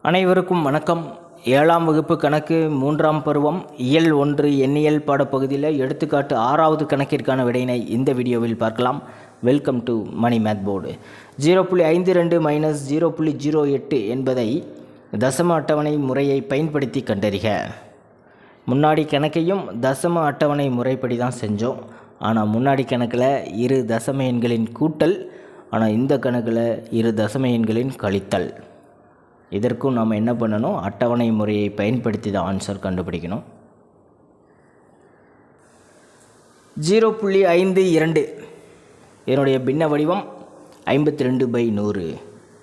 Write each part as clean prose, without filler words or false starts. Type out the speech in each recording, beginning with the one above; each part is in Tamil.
அனைவருக்கும் வணக்கம். 7ஆம் வகுப்பு கணக்கு 3ஆம் பருவம் இயல் 1 எண்ணியல் பாடப்பகுதியில் எடுத்துக்காட்டு 6வது கணக்கிற்கான விடையினை இந்த வீடியோவில் பார்க்கலாம். Welcome to money math board. 0.52 minus 0.08 என்பதை தசம அட்டவணை முறையை பயன்படுத்தி கண்டறிக. முன்னாடி கணக்கையும் தசம அட்டவணை முறைப்படி தான் செஞ்சோம். ஆனால் முன்னாடி கணக்கில் இரு தசம எண்களின் கூட்டல், ஆனால் இந்த கணக்கில் இரு தசம எண்களின் கழித்தல். இதற்கும் நாம் என்ன பண்ணணும், அட்டவணை முறையை பயன்படுத்தி தான் ஆன்சர் கண்டுபிடிக்கணும். 0.52 இதனுடைய பின்ன வடிவம் 52/100.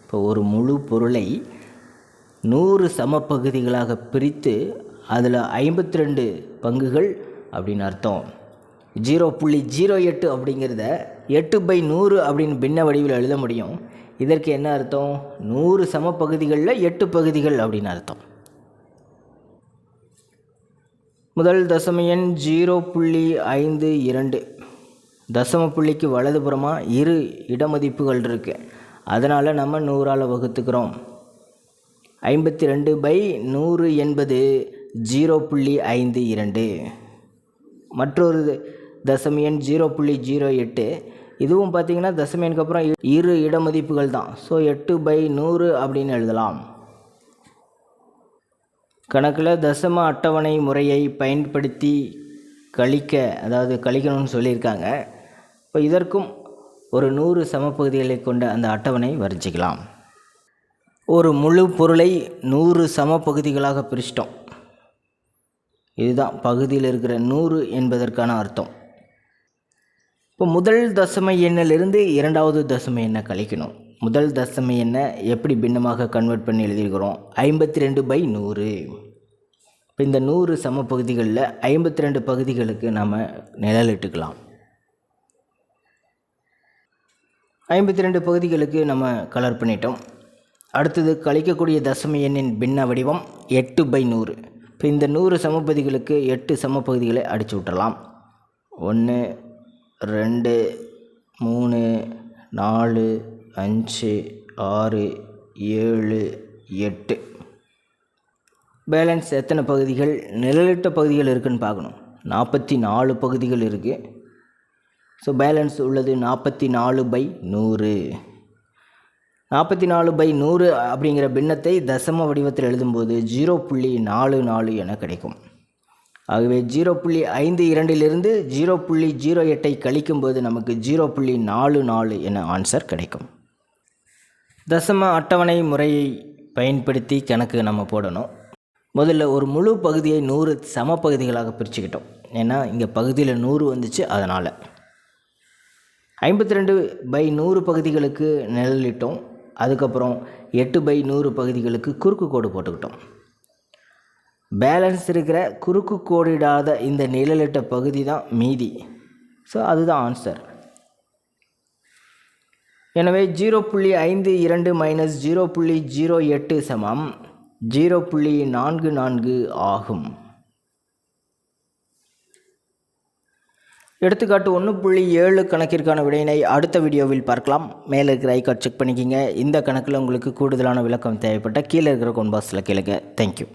இப்போ ஒரு முழு பொருளை 100 சம பகுதிகளாக பிரித்து அதில் 52 பங்குகள் அப்படின்னு அர்த்தம். 0.08 அப்படிங்கிறத 8/100 அப்படின்னு பின்ன வடிவில் எழுத முடியும். இதற்கு என்ன அர்த்தம்? 100 சம பகுதிகளில் 8 பகுதிகள் அப்படின்னு அர்த்தம். முதல் தசம எண் 0.52. தசம புள்ளிக்கு வலதுபுறமாக இரு இடமதிப்புகள் இருக்குது. அதனால் நம்ம 100ஆல் வகுத்துக்கிறோம். 52/100 என்பது 0.52. மற்றொரு தசம எண் 0.08. இதுவும் பார்த்திங்கன்னா தசம எண்ணுக்கு அப்புறம் இரு இடமதிப்புகள் தான். ஸோ 8/100 அப்படின்னு எழுதலாம். கணக்கில் தசம அட்டவணை முறையை பயன்படுத்தி கழிக்கணும்னு சொல்லியிருக்காங்க. இப்போ இதற்கும் ஒரு 100 சமப்பகுதிகளை கொண்ட அந்த அட்டவணை வரைஞ்சிக்கலாம். ஒரு முழு பொருளை 100 சமப்பகுதிகளாக பிரிச்சிட்டோம். இதுதான் பகுதியில் இருக்கிற 100 என்பதற்கான அர்த்தம். இப்போ முதல் தசம எண்ணிலிருந்து இரண்டாவது தசம எண்ணை கழிக்கணும். முதல் தசம எண்ணை எப்படி பின்னமாக கன்வெர்ட் பண்ணி எழுதியிருக்கிறோம்? 52/100. இப்போ இந்த 100 சம பகுதிகளில் 52 பகுதிகளுக்கு நாம் நிழலிட்டுக்கலாம். 52 பகுதிகளுக்கு நம்ம கலர் பண்ணிட்டோம். அடுத்தது கழிக்கக்கூடிய தசம எண்ணின் பின்ன வடிவம் 8/100. இப்போ இந்த 100 சமபகுதிகளுக்கு 8 சமபகுதிகளை அடித்து விட்டுறலாம். 1 2 3 4 5 6 7 8. பேலன்ஸ் எத்தனை பகுதிகள்? நிழலிட்ட பகுதிகள் இருக்குதுன்னு பார்க்கணும். 44 பகுதிகள் இருக்குது. ஸோ பேலன்ஸ் உள்ளது 44/100. 44/100 அப்படிங்கிற பின்னத்தை தசம வடிவத்தில் எழுதும்போது 0.44 என கிடைக்கும். ஆகவே 0.52 0.08 கழிக்கும்போது நமக்கு 0.44 என ஆன்சர் கிடைக்கும். தசம அட்டவணை முறையை பயன்படுத்தி கணக்கு நம்ம போடணும். முதல்ல ஒரு முழு பகுதியை 100 சம பகுதிகளாக பிரிச்சுக்கிட்டோம். ஏன்னா இங்கே பகுதியில் 100 வந்துச்சு. அதனால் 52/100 பகுதிகளுக்கு நிழலிட்டோம். அதுக்கப்புறம் 8/100 பகுதிகளுக்கு குறுக்கு கோடு போட்டுக்கிட்டோம். பேலன்ஸ் இருக்கிற குறுக்கு கோடிடாத இந்த நிழலிட்ட பகுதி தான் மீதி. ஸோ அதுதான் ஆன்சர். எனவே 0.52 மைனஸ் 0.08 சமம் 0.44 ஆகும். எடுத்துக்காட்டு 1.7 கணக்கிற்கான விடையினை அடுத்த வீடியோவில் பார்க்கலாம். மேலே இருக்கிற ஐகார்ட் செக் பண்ணிக்கிங்க. இந்த கணக்கில் உங்களுக்கு கூடுதலான விளக்கம் தேவைப்பட்ட கீழே இருக்கிற கமெண்ட் பாக்ஸில் கேளுங்க. தேங்க்யூ.